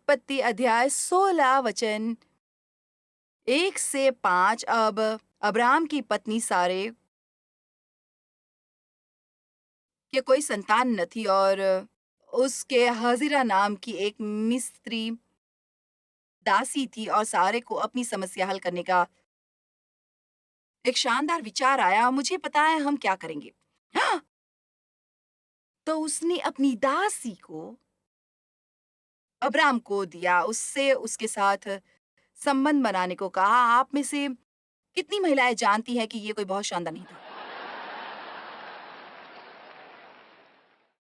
उत्पत्ति अध्याय 16 वचन 1 से 5। अब अब्राहम की पत्नी सारे के कोई संतान न थी और उसके हाजिरा नाम की एक मिस्री दासी थी और सारे को अपनी समस्या हल करने का एक शानदार विचार आया, मुझे पता है हम क्या करेंगे। हाँ! तो उसने अपनी दासी को अब्राहम को दिया, उससे उसके साथ संबंध बनाने को कहा। आप में से कितनी महिलाएं जानती हैं कि ये कोई बहुत शानदार नहीं था?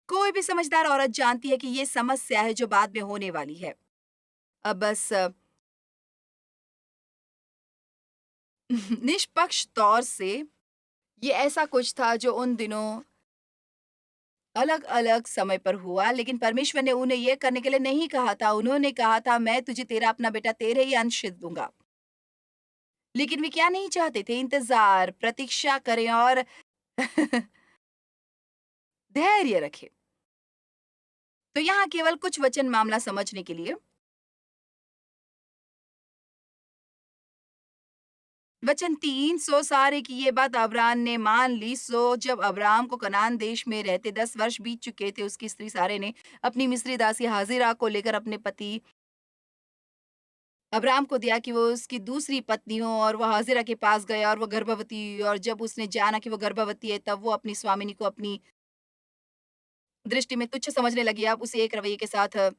कोई भी समझदार औरत जानती है कि ये समस्या है जो बाद में होने वाली है। अब बस निष्पक्ष तौर से ये ऐसा कुछ था जो उन दिनों अलग-अलग समय पर हुआ, लेकिन परमेश्वर ने उन्हें ये करने के लिए नहीं कहा था। उन्होंने कहा था, मैं तुझे तेरा अपना बेटा तेरे ही अंश दूँगा। लेकिन वे क्या नहीं चाहते थे? इंतज़ार, प्रतीक्षा करें और धैर्य रखें। तो यहाँ केवल कुछ वचन मामला समझने के लिए। वचन 3, सो सारे की ये बात अब्राम ने मान ली। सो जब अब्राम को कनान देश में रहते 10 वर्ष बीत चुके थे, उसकी स्त्री सारे ने अपनी मिस्री दासी हाजिरा को लेकर अपने पति अब्राम को दिया कि वो उसकी दूसरी पत्नी हो और वह हाजिरा के पास गया और वो गर्भवती हुई और जब उसने जाना कि वो गर्भवती है, तब वो अपनी स्वामिनी को अपनी दृष्टि में तुच्छ समझने लगी। अब उसे एक रवैये के साथ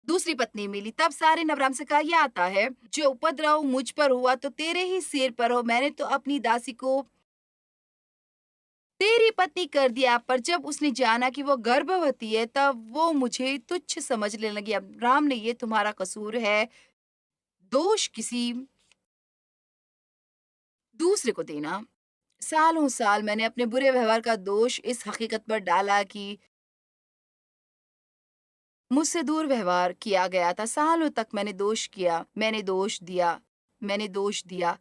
दूसरी पत्नी मिली। तब सारे ने अब्राम से कहा, "यह आता है, जो उपद्रव मुझ पर हुआ तो तेरे ही सिर पर हो। मैंने तो अपनी दासी को तेरी पत्नी कर दिया।" पर जब उसने जाना कि वो गर्भवती है, तब वो मुझे तुच्छ समझने लगी। अब्राम ने, ये तुम्हारा कसूर है, दोष किसी दूसरे को देना। सालों साल मैंने अपने बुरे व्यवहार का दोष इस हकीकत पर डाला कि मुझसे दूर व्यवहार किया गया था। सालों तक मैंने दोष किया, मैंने दोष दिया।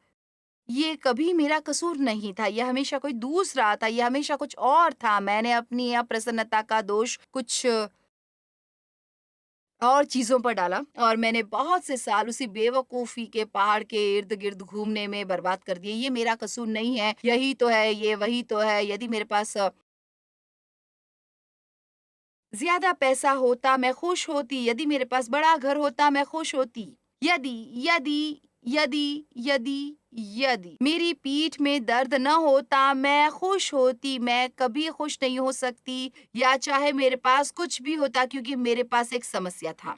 ये कभी मेरा कसूर नहीं था, यह हमेशा कोई दूसरा था, यह हमेशा कुछ और था। मैंने अपनी अप्रसन्नता का दोष कुछ और चीज़ों पर डाला और मैंने बहुत से साल उसी बेवकूफ़ी के पहाड़ के इर्द-गिर्द घूमने में बर्बाद कर दिए। ये मेरा कसूर नहीं है, यही तो है, ये वही तो है। यदि मेरे पास ज़्यादा पैसा होता, मैं खुश होती। यदि मेरे पास बड़ा घर होता, मैं खुश होती। यदि, यदि, यदि, यदि, यदि मेरी पीठ में दर्द न होता, मैं खुश होती। मैं कभी खुश नहीं हो सकती या चाहे मेरे पास कुछ भी होता क्योंकि मेरे पास एक समस्या था।